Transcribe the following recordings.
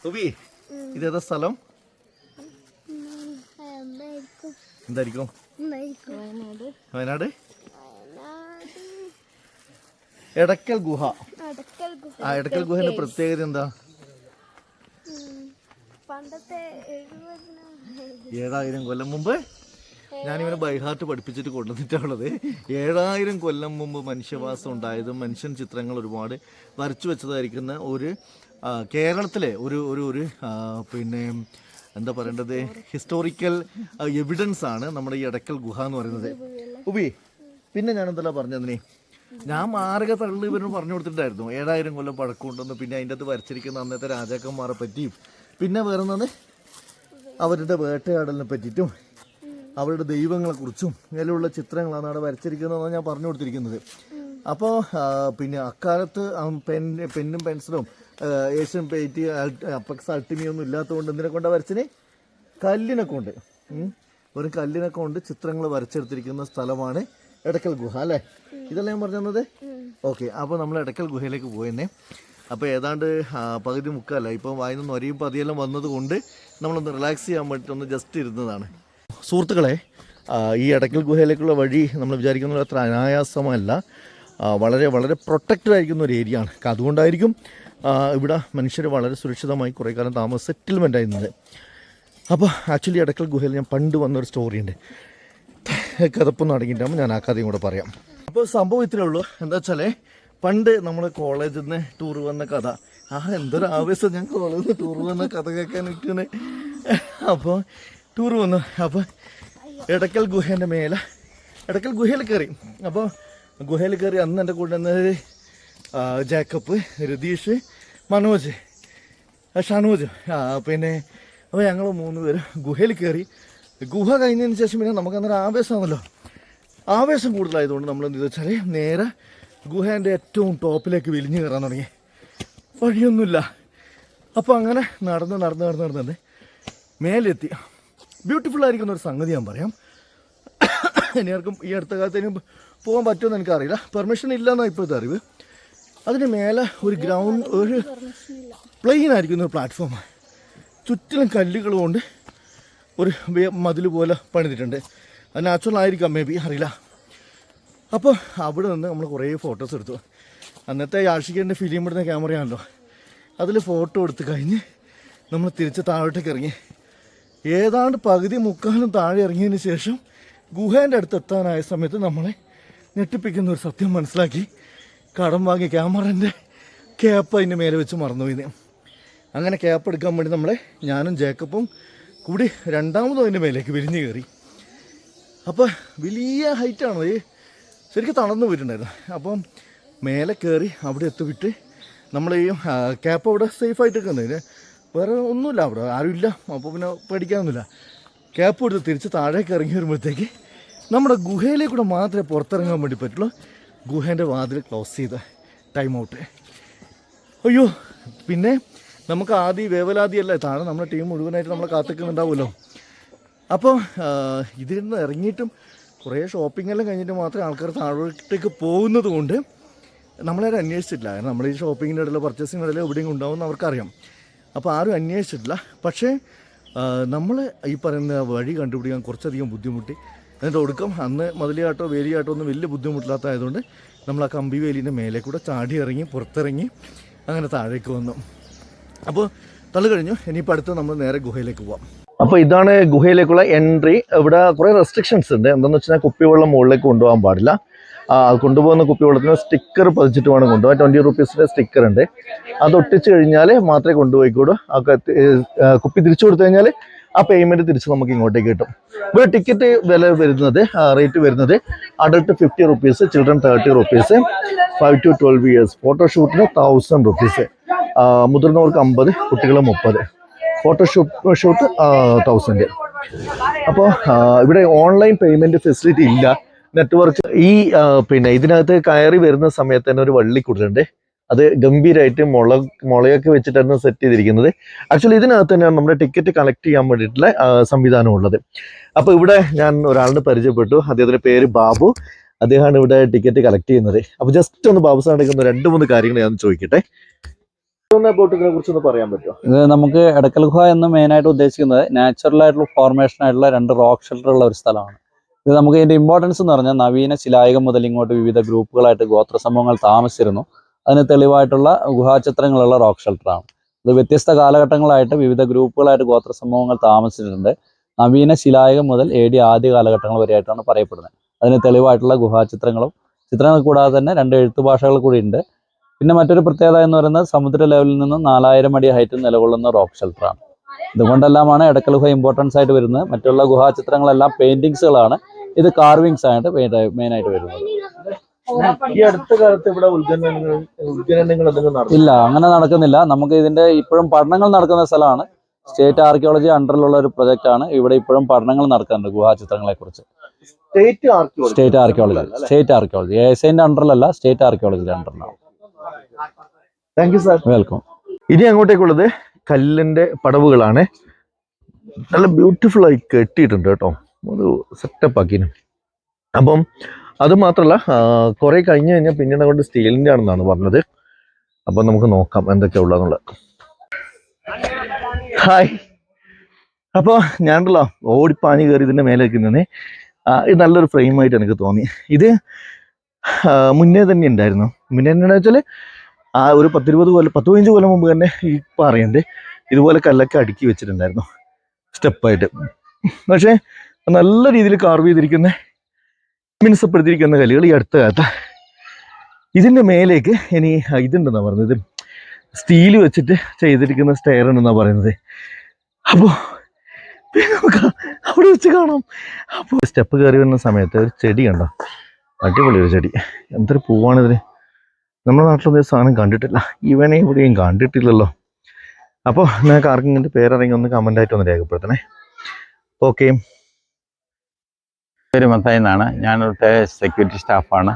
സുബി, ഇതേതാ സ്ഥലം? എന്തായിരിക്കും? വയനാട് എടക്കൽ ഗുഹ. ആ എടക്കൽ ഗുഹയുടെ പ്രത്യേകത എന്താ? 7000 കൊല്ലം മുമ്പ് ഞാനിവനെ ബൈഹാർട്ട് പഠിപ്പിച്ചിട്ട് കൊണ്ടുവന്നിട്ടുള്ളത്. 7000 കൊല്ലം മുമ്പ് മനുഷ്യവാസം ഉണ്ടായതും മനുഷ്യൻ ചിത്രങ്ങൾ ഒരുപാട് വരച്ചു വെച്ചതായിരിക്കുന്ന ഒരു കേരളത്തിലെ ഒരു ഒരു ഒരു പിന്നെ എന്താ പറയേണ്ടത്, ഹിസ്റ്റോറിക്കൽ എവിഡൻസ് ആണ് നമ്മുടെ ഈ എടക്കൽ ഗുഹ എന്ന് പറയുന്നത്. ഉബി, പിന്നെ ഞാൻ എന്തെല്ലാ പറഞ്ഞതിനെ, ഞാൻ മാരക തള്ളി ഇവരും പറഞ്ഞു കൊടുത്തിട്ടുണ്ടായിരുന്നു 7000 കൊല്ലം പഴക്കമുണ്ടെന്ന്. പിന്നെ അതിൻ്റെ അകത്ത് വരച്ചിരിക്കുന്ന അന്നത്തെ രാജാക്കന്മാരെ പറ്റിയും പിന്നെ വേറുന്നത് അവരുടെ വേട്ടയാടലിനെ പറ്റിയിട്ടും അവരുടെ ദൈവങ്ങളെക്കുറിച്ചും ഇതിലുള്ള ചിത്രങ്ങളാണ് അവിടെ വരച്ചിരിക്കുന്നതെന്നാണ് ഞാൻ പറഞ്ഞു കൊടുത്തിരിക്കുന്നത്. അപ്പോൾ പിന്നെ അക്കാലത്ത് പെന്നും പെൻസിലും ഏഷ്യൻ പെയിൻറ്റ് അപ്പക്സ് അൾട്ടിമിയൊന്നും ഇല്ലാത്തതുകൊണ്ട് എന്തിനെ കൊണ്ടാണ് വരച്ചിന്? കല്ലിനെ കൊണ്ട്. ഒരു കല്ലിനെ കൊണ്ട് ചിത്രങ്ങൾ വരച്ചെടുത്തിരിക്കുന്ന സ്ഥലമാണ് എടക്കൽ ഗുഹ അല്ലേ? ഇതല്ലേ ഞാൻ പറഞ്ഞത്? ഓക്കെ, അപ്പോൾ നമ്മൾ എടക്കൽ ഗുഹയിലേക്ക് പോയെന്നെ. അപ്പോൾ ഏതാണ്ട് പകുതി മുക്കാല ഇപ്പം വായിന്ന് നൊരയും പതിയെല്ലാം വന്നത് കൊണ്ട് നമ്മളൊന്ന് റിലാക്സ് ചെയ്യാൻ വേണ്ടിയിട്ടൊന്ന് ജസ്റ്റ് ഇരുന്നതാണ്. സുഹൃത്തുക്കളെ, ഈ എടക്കൽ ഗുഹയിലേക്കുള്ള വഴി നമ്മൾ വിചാരിക്കുന്ന അത്ര അനായാസമല്ല. വളരെ വളരെ പ്രൊട്ടക്റ്റഡ് ആയിരിക്കുന്ന ഒരു ഏരിയ ആണ്. അതുകൊണ്ടായിരിക്കും ഇവിടെ മനുഷ്യർ വളരെ സുരക്ഷിതമായി കുറേ കാലം സെറ്റിൽമെൻ്റ് ആയിരുന്നത്. അപ്പോൾ ആക്ച്വലി എടക്കൽ ഗുഹയിൽ ഞാൻ പണ്ട് വന്നൊരു സ്റ്റോറിയുണ്ട്. കഥപ്പൊന്നും അടങ്ങിയിട്ടാകുമ്പോൾ ഞാൻ ആ കഥയും കൂടെ പറയാം. അപ്പോൾ സംഭവം ഇത്രയേ ഉള്ളൂ. എന്താ വെച്ചാൽ പണ്ട് നമ്മൾ കോളേജിൽ നിന്ന് ടൂർ വന്ന കഥ, എന്തൊരു ആവേശം ഞാൻ കോളേജിൽ നിന്ന് ടൂർ വന്ന കഥ കേൾക്കാൻ നിൽക്കുന്നത്. അപ്പോൾ ടൂർ വന്നു. അപ്പോൾ എടക്കൽ ഗുഹേൻ്റെ മേലെ എടക്കൽ ഗുഹയിൽ കയറി. അപ്പോൾ ഗുഹയിൽ കയറി അന്ന് എൻ്റെ കൂടെ നിന്നത് ജേക്കബ്, രതീഷ്, മനോജ്, ഷനോജ്. പിന്നെ അപ്പോൾ ഞങ്ങൾ 3 പേര് ഗുഹയിൽ കയറി. ഗുഹ കഴിഞ്ഞതിന് ശേഷം പിന്നെ നമുക്കന്നൊരു ആവേശമാണല്ലോ. ആവേശം കൂടുതലായതുകൊണ്ട് നമ്മൾ എന്ത് വെച്ചാൽ നേരെ ഗുഹേൻ്റെ ഏറ്റവും ടോപ്പിലേക്ക് വലിഞ്ഞു കയറാൻ തുടങ്ങി. വഴിയൊന്നുമില്ല. അപ്പോൾ അങ്ങനെ നടന്ന് മേലെത്തി. ബ്യൂട്ടിഫുൾ ആയിരിക്കുന്ന ഒരു സംഗതി ഞാൻ പറയാം. എല്ലാവർക്കും ഈ അടുത്ത കാലത്ത് ഇനി പോകാൻ പറ്റുമെന്ന് എനിക്കറിയില്ല. പെർമിഷൻ ഇല്ലയെന്നാണ് ഇപ്പോഴത്തെ അറിവ്. അതിന് മേലെ ഒരു ഗ്രൗണ്ട്, ഒരു പ്ലെയിൻ ആയിരിക്കുന്ന ഒരു പ്ലാറ്റ്ഫോം, ചുറ്റിലും കല്ലുകൾ കൊണ്ട് ഒരു മതിൽ പോലെ പണിതിട്ടുണ്ട്. അത് നാച്ചുറൽ ആയിരിക്കാം, മേ ബി, അറിയില്ല. അപ്പോൾ അവിടെ നിന്ന് നമ്മൾ കുറേ ഫോട്ടോസ് എടുത്തു. അന്നത്തെ യാഷികൻ്റെ ഫിലിം ഇടുന്ന ക്യാമറയാണല്ലോ, അതിൽ ഫോട്ടോ എടുത്ത് കഴിഞ്ഞ് നമ്മൾ തിരിച്ച് താഴോട്ടേക്ക് ഇറങ്ങി. ഏതാണ്ട് പകുതി മുക്കാലും താഴെ ഇറങ്ങിയതിന് ശേഷം ഗുഹേൻ്റെ അടുത്ത് എത്താനായ സമയത്ത് നമ്മളെ ഞെട്ടിപ്പിക്കുന്ന ഒരു സത്യം മനസ്സിലാക്കി. കടം വാങ്ങിയ ക്യാമറേൻ്റെ ക്യാപ്പ് അതിൻ്റെ മേലെ വെച്ച് മറന്നുപോയി. അങ്ങനെ ക്യാപ്പ് എടുക്കാൻ വേണ്ടി ഞാനും ജേക്കബും കൂടി രണ്ടാമതും അതിൻ്റെ മേലേക്ക് വിരിഞ്ഞ് കയറി. അപ്പോൾ വലിയ ഹൈറ്റാണ്, ശരിക്കും തളർന്നു പോയിട്ടുണ്ടായിരുന്നു. അപ്പം മേലെ കയറി അവിടെ എത്തിവിട്ട് നമ്മൾ ഈ ക്യാപ്പ് അവിടെ സേഫായിട്ട് നിൽക്കുന്നതിന് വേറെ ഒന്നുമില്ല, അവിടെ ആരുമില്ല. അപ്പോൾ പിന്നെ പേടിക്കാനൊന്നുമില്ല. ക്യാപ്പ് എടുത്ത് തിരിച്ച് താഴേക്ക് ഇറങ്ങി വരുമ്പോഴത്തേക്ക് നമ്മുടെ ഗുഹയിലേക്കൂടെ മാത്രമേ പുറത്തിറങ്ങാൻ വേണ്ടി പറ്റുള്ളൂ. ഗുഹേൻ്റെ വാതിൽ ക്ലോസ് ചെയ്ത ടൈം ഔട്ട്. അയ്യോ, പിന്നെ നമുക്ക് ആദ്യം വേവലാതിയല്ലേ, താഴെ നമ്മുടെ ടീം മുഴുവനായിട്ട് നമ്മളെ കാത്തിക്കുന്നുണ്ടാവുമല്ലോ. അപ്പോൾ ഇതിൽ നിന്ന് ഇറങ്ങിയിട്ടും കുറേ ഷോപ്പിംഗ് എല്ലാം കഴിഞ്ഞിട്ട് മാത്രമേ ആൾക്കാർ താഴോട്ടേക്ക് പോകുന്നത് കൊണ്ട് നമ്മളാരും അന്വേഷിച്ചിട്ടില്ല. കാരണം നമ്മൾ ഈ ഷോപ്പിങ്ങിൻ്റെ ഇടയിലോ പർച്ചേസിങ്ങിൻ്റെ ഇടയിലോ എവിടെയും ഉണ്ടാവുമെന്ന് അവർക്കറിയാം. അപ്പോൾ ആരും അന്വേഷിച്ചിട്ടില്ല. പക്ഷേ നമ്മൾ ഈ പറയുന്ന വഴി കണ്ടുപിടിക്കാൻ കുറച്ചധികം ബുദ്ധിമുട്ടി. എന്നിട്ട് ഒടുക്കം അന്ന് മതിലിയാട്ടോ വേലിയാട്ടോ ഒന്നും വലിയ ബുദ്ധിമുട്ടില്ലാത്തതായതുകൊണ്ട് നമ്മൾ ആ കമ്പി വേലിൻ്റെ മേലെ കൂടെ ചാടി ഇറങ്ങി പുറത്തിറങ്ങി അങ്ങനെ താഴേക്ക് വന്നു. അപ്പോൾ തള്ളു കഴിഞ്ഞു. ഇനിയിപ്പോൾ അടുത്ത് നമ്മൾ നേരെ ഗുഹയിലേക്ക് പോവാം. അപ്പോൾ ഇതാണ് ഗുഹയിലേക്കുള്ള എൻട്രി. ഇവിടെ കുറേ റെസ്ട്രിക്ഷൻസ് ഉണ്ട്. എന്താണെന്ന് വെച്ചാൽ കുപ്പിവെള്ളം മുകളിലേക്ക് കൊണ്ടുപോകാൻ പാടില്ല. കൊണ്ടുപോകുന്ന കുപ്പിവെള്ളത്തിന് സ്റ്റിക്കർ പതിച്ചിട്ട് വേണം കൊണ്ടുപോകാൻ. 20 റുപ്പീസിൻ്റെ സ്റ്റിക്കർ ഉണ്ട്. അത് ഒട്ടിച്ച് കഴിഞ്ഞാൽ മാത്രമേ കൊണ്ടുപോയിക്കൂടൂ. കുപ്പി തിരിച്ചു കൊടുത്തു കഴിഞ്ഞാൽ ആ പേയ്മെൻറ്റ് തിരിച്ച് നമുക്ക് ഇങ്ങോട്ടേക്ക് കിട്ടും. ഇവിടെ ടിക്കറ്റ് വില വരുന്നത്, റേറ്റ് വരുന്നത് adult 50 rupees, children 30 rupees, 5 to 12 years. ഫോട്ടോഷൂട്ടിന് 1000 റുപ്പീസ്, മുതിർന്നവർക്ക് 50, കുട്ടികൾ 30. ഫോട്ടോഷൂട്ട് 1000. അപ്പോൾ ഇവിടെ ഓൺലൈൻ പേയ്മെൻറ്റ് ഫെസിലിറ്റി ഇല്ല. നെറ്റ്വർക്ക് പിന്നെ ഇതിനകത്ത് കയറി വരുന്ന സമയത്ത് തന്നെ ഒരു വള്ളിക്കുടലുണ്ട്. അത് ഗംഭീരമായിട്ട് മുളയൊക്കെ വെച്ചിട്ടായിരുന്നു സെറ്റ് ചെയ്തിരിക്കുന്നത്. ആക്ച്വലി ഇതിനകത്ത് തന്നെയാണ് നമ്മുടെ ടിക്കറ്റ് കളക്ട് ചെയ്യാൻ വേണ്ടിയിട്ടുള്ള സംവിധാനമുള്ളത്. അപ്പോൾ ഇവിടെ ഞാൻ ഒരാളിനെ പരിചയപ്പെട്ടു. അദ്ദേഹത്തിൻ്റെ പേര് ബാബു. അദ്ദേഹമാണ് ഇവിടെ ടിക്കറ്റ് കളക്ട് ചെയ്യുന്നത്. അപ്പോൾ ജസ്റ്റ് ഒന്ന് ബാബു സാർ എടുക്കുന്ന 2-3 കാര്യങ്ങൾ ഞാൻ ചോദിക്കട്ടെ. കുറിച്ചൊന്ന് പറയാൻ പറ്റുമോ? ഇത് നമുക്ക് എടക്കൽ ഗുഹ എന്ന് മെയിനായിട്ട് ഉദ്ദേശിക്കുന്നത് നാച്ചുറൽ ആയിട്ടുള്ള ഫോർമേഷൻ ആയിട്ടുള്ള 2 റോക്ക് ഷെൽട്ടർ ഉള്ള ഒരു സ്ഥലമാണ്. ഇത് നമുക്ക് ഇതിന്റെ ഇമ്പോർട്ടൻസ് എന്ന് പറഞ്ഞാൽ നവീന ശിലായുഗം മുതൽ ഇങ്ങോട്ട് വിവിധ ഗ്രൂപ്പുകളായിട്ട് ഗോത്ര സമൂഹങ്ങൾ താമസിച്ചിരുന്നു. അതിന് തെളിവായിട്ടുള്ള ഗുഹാചിത്രങ്ങളുള്ള റോക്ക് ഷെൽട്ടറാണ്. ഇത് വ്യത്യസ്ത കാലഘട്ടങ്ങളായിട്ട് വിവിധ ഗ്രൂപ്പുകളായിട്ട് ഗോത്ര സമൂഹങ്ങൾ താമസിച്ചിട്ടുണ്ട്. നവീന ശിലായുഗം മുതൽ AD ആദ്യ കാലഘട്ടങ്ങൾ വരെയായിട്ടാണ് പറയപ്പെടുന്നത്. അതിന് തെളിവായിട്ടുള്ള ഗുഹാചിത്രങ്ങൾ കൂടാതെ തന്നെ 2 എഴുത്തു ഭാഷകൾ കൂടി ഉണ്ട്. പിന്നെ മറ്റൊരു പ്രത്യേകത എന്ന് പറയുന്നത് സമുദ്ര ലെവലിൽ നിന്നും 4000 അടി ഹൈറ്റിൽ നിലകൊള്ളുന്ന റോക്ക് ഷെൽട്ടറാണ്. ഇതുകൊണ്ടെല്ലാമാണ് എടക്കൽ ഗുഹ ഇമ്പോർട്ടൻസ് ആയിട്ട് വരുന്നത്. മറ്റുള്ള ഗുഹാചിത്രങ്ങളെല്ലാം പെയിന്റിങ്സുകളാണ്, ഇത് കാർവിങ്സ് ആയിട്ട് മെയിനായിട്ട് വരുന്നത്. ഈ അടുത്ത കാലത്ത് ഇവിടെ ഉത്ഖനനങ്ങൾ ഇല്ല, അങ്ങനെ നടക്കുന്നില്ല. നമുക്ക് ഇതിന്റെ ഇപ്പോഴും പഠനങ്ങൾ നടക്കുന്ന സ്ഥലമാണ്. സ്റ്റേറ്റ് ആർക്കിയോളജി അണ്ടറിലുള്ള ഒരു പ്രൊജക്റ്റ് ആണ്. ഇവിടെ ഇപ്പോഴും പഠനങ്ങൾ നടക്കുന്നുണ്ട് ഗുഹാചിത്രങ്ങളെ കുറിച്ച്. സ്റ്റേറ്റ് ആർക്കിയോളജി ASIന്റെ അണ്ടറിലല്ല, സ്റ്റേറ്റ് ആർക്കിയോളജിയുടെ അണ്ടറിലാണ്. Thank you sir. വെൽക്കം. ഇനി അങ്ങോട്ടേക്കുള്ളത് കല്ലിന്റെ പടവുകളാണ്. നല്ല ബ്യൂട്ടിഫുൾ ആയി കെട്ടിയിട്ടുണ്ട് കേട്ടോ, ഒരു സെറ്റപ്പ് ആക്കിന്. അപ്പം അത് മാത്രമല്ല, കുറെ കഴിഞ്ഞ് കഴിഞ്ഞാൽ പിന്നീട് അങ്ങോട്ട് സ്റ്റീലിന്റെ ആണെന്നാണ് പറഞ്ഞത്. അപ്പം നമുക്ക് നോക്കാം എന്തൊക്കെയാ ഉള്ളതെന്നുള്ളത്. ഹായ്. അപ്പോൾ ഞാനുണ്ടല്ലോ ഓടിപ്പാഞ്ഞ് കയറി ഇതിൻ്റെ മേലെ വെക്കുന്നേ. ഇത് നല്ലൊരു ഫ്രെയിമായിട്ട് എനിക്ക് തോന്നി. ഇത് മുന്നേ തന്നെ ഉണ്ടായിരുന്നു. മുന്നേ എന്താണെന്ന് വെച്ചാൽ ഒരു 10-15 കൊല്ലം മുമ്പ് തന്നെ ഈ പാറയുണ്ട് ഇതുപോലെ കല്ലൊക്കെ അടുക്കി വെച്ചിട്ടുണ്ടായിരുന്നു സ്റ്റെപ്പായിട്ട്. പക്ഷേ നല്ല രീതിയിൽ കാർവ് ചെയ്തിരിക്കുന്ന മിനുസപ്പെടുത്തിയിരിക്കുന്ന കല്ലുകൾ ഈ അടുത്ത കാലത്ത്. ഇതിൻ്റെ മേലേക്ക് ഇനി ഇതുണ്ടെന്നാണ് പറഞ്ഞത്, സ്റ്റീൽ വെച്ചിട്ട് ചെയ്തിരിക്കുന്ന സ്റ്റെയർ ഉണ്ടെന്നാണ് പറയുന്നത്. അപ്പോൾ നമുക്ക് അവിടെ വെച്ച് കാണാം. അപ്പോൾ സ്റ്റെപ്പ് കയറി വരുന്ന സമയത്ത് ഒരു ചെടി കണ്ടോ, അടിപൊളി ഒരു ചെടി. എന്തൊരു പൂവാണിതിന്. നമ്മുടെ നാട്ടിലൊന്നും സാധനം കണ്ടിട്ടില്ല, ഇവനെ ഇവിടെയും കണ്ടിട്ടില്ലല്ലോ. അപ്പോൾ നിങ്ങൾക്ക് ആർക്കും ഇങ്ങനത്തെ പേരറിങ്ങി ഒന്ന് കമൻ്റായിട്ട് ഒന്ന് രേഖപ്പെടുത്തണേ. ഓക്കെ. പേര് മത്തായി എന്നാണ്. ഞാനിവിടുത്തെ സെക്യൂരിറ്റി സ്റ്റാഫാണ്.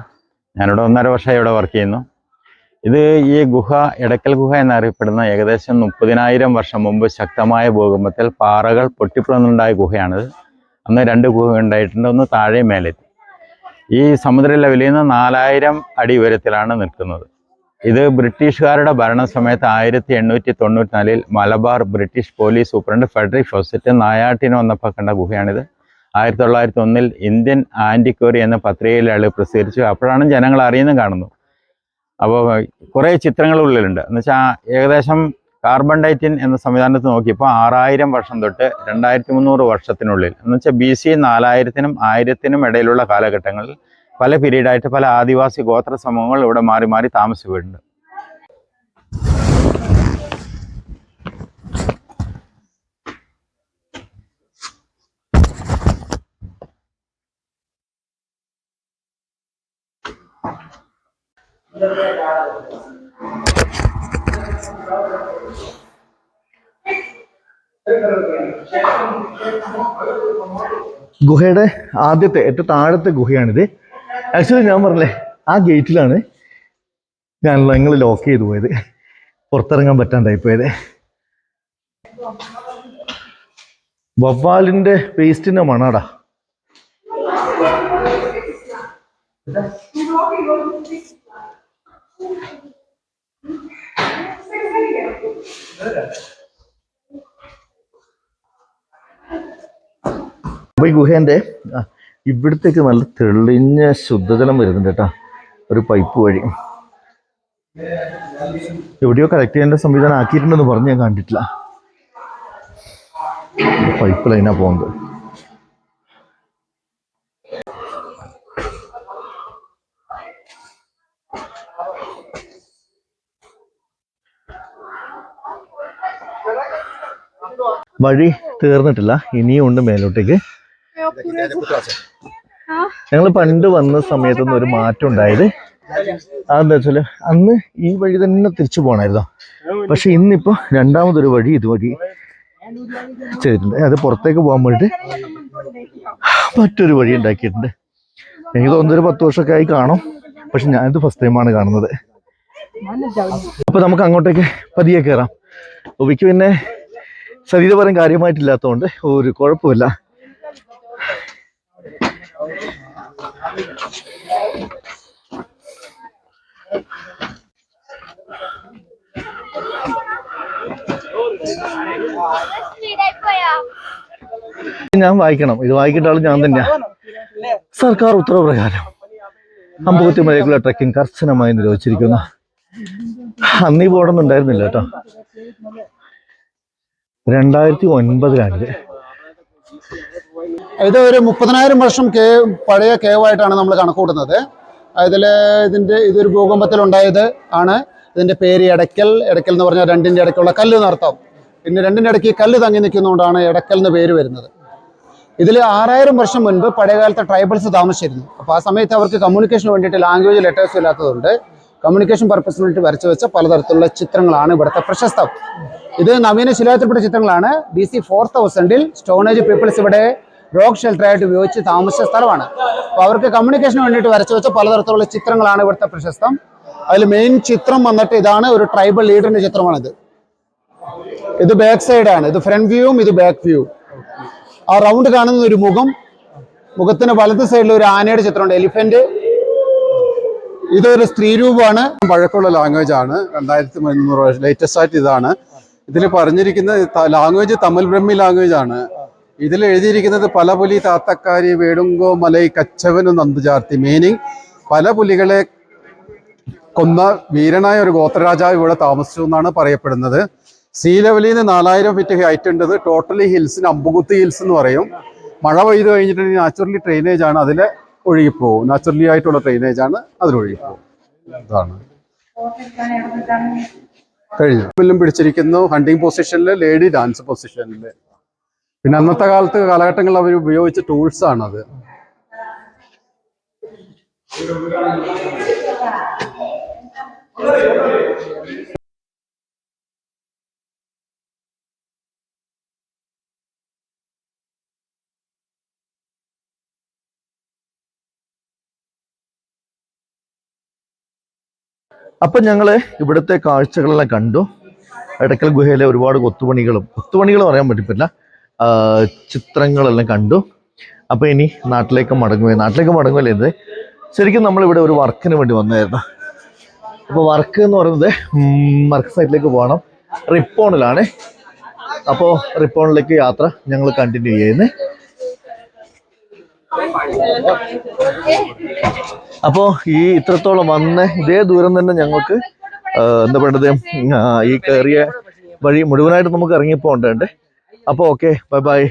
ഞാനിവിടെ 1.5 വർഷമായി ഇവിടെ വർക്ക് ചെയ്യുന്നു. ഇത് ഈ ഗുഹ എടക്കൽ ഗുഹ എന്നറിയപ്പെടുന്ന ഏകദേശം 30,000 വർഷം മുമ്പ് ശക്തമായ ഭൂകമ്പത്തിൽ പാറകൾ പൊട്ടിപ്പിളർന്നുണ്ടായ ഗുഹയാണിത്. അന്ന് 2 ഗുഹ ഉണ്ടായിട്ടുണ്ട്, ഒന്ന് താഴെ മേലെത്തി. ഈ സമുദ്ര ലെവലിൽ നിന്ന് 4000 അടി ഉയരത്തിലാണ് നിൽക്കുന്നത്. ഇത് ബ്രിട്ടീഷുകാരുടെ ഭരണ സമയത്ത് 1894 Malabar British police superintendent Frederick Fawcett നായാട്ടിന് വന്നപ്പോൾ കണ്ട ഗുഹയാണിത്. 1901 ഇന്ത്യൻ ആൻറ്റിക്വറി എന്ന പത്രികയിൽ അയാൾ പ്രസിദ്ധീകരിച്ചു. അപ്പോഴാണ് ജനങ്ങൾ അറിയുന്നത് കാണുന്നു. അപ്പോൾ കുറേ ചിത്രങ്ങൾ ഉള്ളിലുണ്ട്. എന്നുവെച്ചാൽ ഏകദേശം കാർബൺ ഡേറ്റിംഗ് എന്ന സംവിധാനത്ത് നോക്കിയപ്പോൾ 6000 വർഷം തൊട്ട് 2300 വർഷത്തിനുള്ളിൽ, എന്നുവെച്ചാൽ BC 4000-നും 1000-നും ഇടയിലുള്ള കാലഘട്ടങ്ങളിൽ പല പീരീഡായിട്ട് പല ആദിവാസി ഗോത്ര സമൂഹങ്ങൾ ഇവിടെ മാറി മാറി താമസിച്ചു പോയിട്ടുണ്ട്. ഗുഹയുടെ ആദ്യത്തെ ഏറ്റവും താഴത്തെ ഗുഹയാണിത്. ആക്ച്വലി ഞാൻ പറഞ്ഞില്ലേ, ആ ഗേറ്റിലാണ് ഞങ്ങൾ ലോക്ക് ചെയ്തു പോയത്, പുറത്തിറങ്ങാൻ പറ്റാണ്ടായി പോയത്. വവ്വാലിന്റെ പേസ്റ്റിന്റെ മണാടാ. അപ്പൊ ഈ ഗുഹേന്റെ ഇവിടത്തേക്ക് നല്ല തെളിഞ്ഞ ശുദ്ധജലം വരുന്നുണ്ട് കേട്ടോ, ഒരു പൈപ്പ് വഴി. എവിടെയോ കളക്ട് ചെയ്യേണ്ട സംവിധാനം ആക്കിയിട്ടുണ്ടെന്ന് പറഞ്ഞ് ഞാൻ കണ്ടിട്ടില്ല. പൈപ്പ് ലൈനാ പോകുന്നത്. വഴി തീർന്നിട്ടില്ല, ഇനിയും ഉണ്ട് മേലോട്ടേക്ക്. ഞങ്ങൾ പണ്ട് വന്ന സമയത്തൊന്നും ഒരു മാറ്റം ഉണ്ടായത് അതെന്താ വെച്ചാല് അന്ന് ഈ വഴി തന്നെ തിരിച്ചു പോകണമായിരുന്നു. പക്ഷെ ഇന്നിപ്പോ രണ്ടാമതൊരു വഴി ഇതുവഴി ചെയ്തിട്ടുണ്ട്. അത് പുറത്തേക്ക് പോകാൻ വേണ്ടിയിട്ട് മറ്റൊരു വഴി ഉണ്ടാക്കിയിട്ടുണ്ട്. എനിക്ക് തോന്നുന്നൊരു 10 വർഷമൊക്കെ ആയി കാണും, പക്ഷെ ഞാനിത് ഫസ്റ്റ് ടൈമാണ് കാണുന്നത്. അപ്പൊ നമുക്ക് അങ്ങോട്ടേക്ക് പതിയെ കയറാം. ഒബിക്ക് പിന്നെ ശരീരപരം കാര്യമായിട്ടില്ലാത്തതുകൊണ്ട് ഒരു കുഴപ്പമില്ല. ഞാൻ വായിക്കണം, ഇത് വായിക്കേണ്ട ആൾ ഞാൻ തന്നെയാ. സർക്കാർ ഉത്തരവ് പ്രകാരം അമ്പൂത്തി മലയ്ക്കുള്ള ട്രക്കിംഗ് കർശനമായി നിരോധിച്ചിരിക്കുന്നു. അന്ന് ഈ ബോർഡൊന്നും ഉണ്ടായിരുന്നില്ല കേട്ടോ. 2009 ഇത് ഒരു 30,000 വർഷം പഴയ കേവായിട്ടാണ് നമ്മൾ കണക്കൂട്ടുന്നത്. ഇതൊരു ഭൂകമ്പത്തിലുണ്ടായത് ആണ്. ഇതിന്റെ പേര് എടക്കൽ. എടക്കൽ എന്ന് പറഞ്ഞാൽ രണ്ടിന്റെ ഇടയ്ക്കുള്ള കല്ല് എന്നർത്ഥം. പിന്നെ രണ്ടിന്റെ ഇടയ്ക്ക് കല്ല് തങ്ങി നിൽക്കുന്നതുകൊണ്ടാണ് എടക്കൽ എന്ന് പേര് വരുന്നത്. ഇതിൽ 6000 വർഷം മുൻപ് പഴയകാലത്തെ ട്രൈബൽസ് താമസിച്ചിരുന്നു. അപ്പോൾ ആ സമയത്ത് അവർക്ക് കമ്മ്യൂണിക്കേഷന് വേണ്ടിയിട്ട് ലാംഗ്വേജ് ലെറ്റേഴ്സ് ഇല്ലാത്തതുകൊണ്ട് കമ്മ്യൂണിക്കേഷൻ പർപ്പസിന് വേണ്ടി വരച്ചു വെച്ച പലതരത്തിലുള്ള ചിത്രങ്ങളാണ് ഇവിടുത്തെ പ്രശസ്തം. ഇത് നവീന ശിലായുഗത്തിൽപ്പെട്ട ചിത്രങ്ങളാണ്. BC 4000-ൽ സ്റ്റോൺ ഏജ് പീപ്പിൾസ് ഇവിടെ റോക്ക് ഷെൽട്ടറായിട്ട് ഉപയോഗിച്ച് താമസിച്ച സ്ഥലമാണ്. അപ്പോൾ അവർക്ക് കമ്മ്യൂണിക്കേഷന് വേണ്ടിയിട്ട് വരച്ചു വെച്ച പലതരത്തിലുള്ള ചിത്രങ്ങളാണ് ഇവിടുത്തെ പ്രശസ്തം. അതിൽ മെയിൻ ചിത്രം വന്നിട്ട് ഇതാണ്, ഒരു ട്രൈബൽ ലീഡറിന്റെ ചിത്രമാണിത്. ഇത് ബാക്ക് സൈഡാണ്. ഇത് ഫ്രണ്ട് വ്യൂവും ഇത് ബാക്ക് വ്യൂ. ആ റൗണ്ട് കാണുന്ന ഒരു മുഖത്തിന് വലത് സൈഡിൽ ഒരു ആനയുടെ ചിത്രമുണ്ട്, എലിഫന്റ്. ഇതൊരു സ്ത്രീ രൂപമാണ്. പഴക്കമുള്ള ലാംഗ്വേജ് ആണ്. 2300 വർഷം ലേറ്റസ്റ്റ് ആയിട്ട് ഇതാണ്. ഇതിൽ പറഞ്ഞിരിക്കുന്ന ലാംഗ്വേജ് തമിഴ് ബ്രഹ്മി ലാംഗ്വേജ് ആണ്. ഇതിൽ എഴുതിയിരിക്കുന്നത് പല പുലി താത്തക്കാരി വേടുങ്കോ മലൈ കച്ചവനും നന്ദുചാർത്തി. മീനിങ് പല പുലികളെ കൊന്ന വീരനായ ഒരു ഗോത്രരാജാവ് ഇവിടെ താമസിച്ചു എന്നാണ് പറയപ്പെടുന്നത്. സീ ലെവലിൽ നിന്ന് 4000 ഫീറ്റ് ഹൈറ്റ് ഉണ്ട്. ടോട്ടലി ഹിൽസിന് അമ്പുകുത്തി ഹിൽസ് എന്ന് പറയും. മഴ പെയ്ത് കഴിഞ്ഞിട്ടുണ്ടെങ്കിൽ നാച്ചുറലി ഡ്രെയിനേജ് ആണ്, അതിൽ ഒഴുകിപ്പോവും. നാച്ചുറലി ആയിട്ടുള്ള ഡ്രെയിനേജ് ആണ്, അതിലൊഴുകിപ്പോവും. ഇതാണ് കഴിഞ്ഞു. പിടിച്ചിരിക്കുന്നു ഹണ്ടിങ് പൊസിഷനിൽ, ലേഡി ഡാൻസ് പൊസിഷനിൽ. പിന്നെ അന്നത്തെ കാലഘട്ടങ്ങളിൽ അവർ ഉപയോഗിച്ച ടൂൾസ് ആണത്. അപ്പം ഞങ്ങൾ ഇവിടുത്തെ കാഴ്ചകളെല്ലാം കണ്ടു. എടക്കൽ ഗുഹയിലെ ഒരുപാട് കൊത്തുപണികൾ പറയാൻ പറ്റില്ല, ചിത്രങ്ങളെല്ലാം കണ്ടു. അപ്പോൾ ഇനി നാട്ടിലേക്ക് മടങ്ങുമല്ലേ. ഇത് ശരിക്കും നമ്മളിവിടെ ഒരു വർക്കിന് വേണ്ടി വന്നായിരുന്നു. അപ്പോൾ വർക്ക് എന്ന് പറയുന്നത് വർക്ക് സൈറ്റിലേക്ക് പോകണം. റിപ്പോണിലാണ്. അപ്പോൾ റിപ്പോണിലേക്ക് യാത്ര ഞങ്ങൾ കണ്ടിന്യൂ ചെയ്യുന്നത്. അപ്പോൾ ഈ ഇത്രത്തോളം വന്ന് ഇതേ ദൂരം തന്നെ ഞങ്ങൾക്ക് എന്താ പറയുന്നത്, ഈ കയറിയ വഴി മുഴുവനായിട്ട് നമുക്ക് ഇറങ്ങിപ്പോകേണ്ടതുണ്ട്. അപ്പോൾ ഓക്കെ, ബൈ ബൈ.